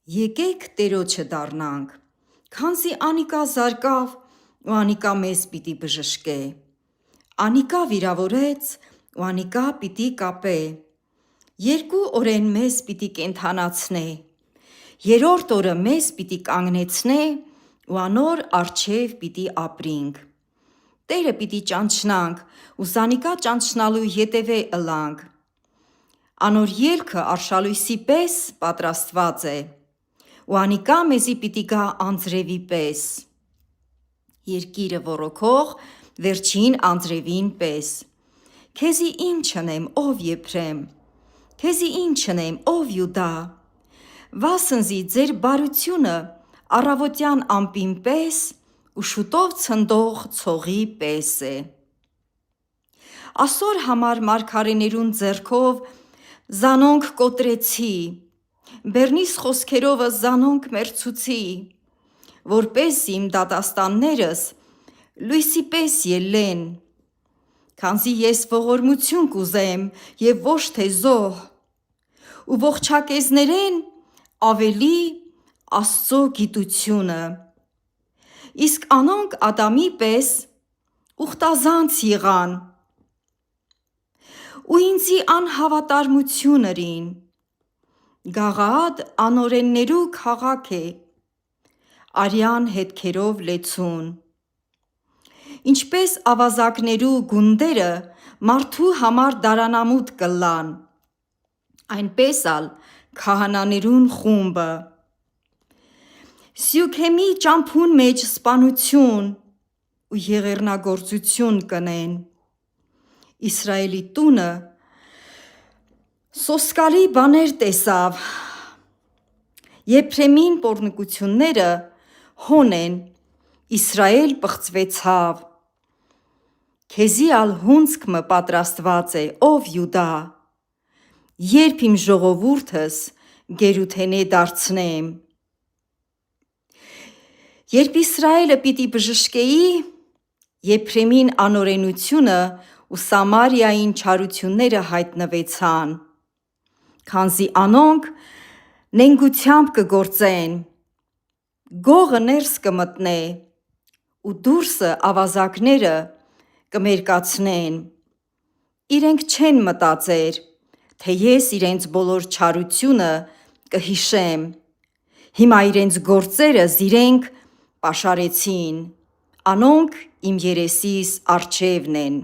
Եկեք Տերոջը դառնանք, քանզի Անիկա զարկավ ու Անիկա մեզ պիտի բժշկե։ Անիկա վիրավորեց ու Անիկա պիտի կապե։ 2 օրեն մեզ պիտի կենդանացնե։ 3-րդ օրը մեզ պիտի կանգնեցնե ու անոր առջև պիտի ապրինք։ Տերը պիտի ճանչնանք ու Զանիկա ճանչնալու ետևե ըլանք։ Անոր ելքը արշալույսի պես պատրաստված է, ու Անիկա մեզի պիտի գա անձրևի պես, երկիրը ոռոգող վերջին անձրևին պես։ Քեզի ինչ չնեմ, ով Եփրեմ, քեզի ինչ չնեմ, ով Յուդա, վասնզի ձեր բարությունը առավոտյան ամպին պես ու շուտով ցնդող ցողի պես է։ Ասոր համար մարգարեներուն ձեռքով զանոնք կոտրեցի, Բեռնիս խոսքերովը զանոնք մերցուցի, որպես իմ դատաստաններս լույսի պես ելլեն, քանզի ես ողորմություն կուզեմ և ոչ թե զոհ, ու ողջակեզներեն ավելի Աստծո գիտությունը։ Իսկ անոնք Ադամի պես ուխտազանց եղան, ու ինձի անհավատարմություն ըրին։ Գաղաադ անօրեններու քաղաք է, արյան հետքերով լեցուն։ Ինչպես ավազակներու գունդերը մարդու համար դարանամուտ կլան, այնպես ալ քահանաներուն խումբը։ Սիւքեմի ճամբուն մեջ սպանություն ու եղեռնագործություն կնեն։ Իսրայելի տունը սոսկալի բաներ տեսավ, Եփրեմին պոռնկությունները հոն են, Իսրայել պղծվեցավ։ Քեզի ալ հունձք մը պատրաստված է, ով Յուդա, երբ իմ ժողովուրդս գերութենե դարձնեմ։ Երբ Իսրայելը պիտի բժշկեի, Եփրեմին անօրենությունը ու Սամարիային չարությունները հայտնվեցան, քանզի անոնք նենգությամբ կգործեն, գողը ներս կմտնե, ու դուրսը ավազակները կմերկացնեն։ Իրենք չեն մտածեր, թե ես իրենց բոլոր չարությունը կհիշեմ, հիմա իրենց գործերս իրենք պաշարեցին, անոնք իմ երեսիս առջևն են։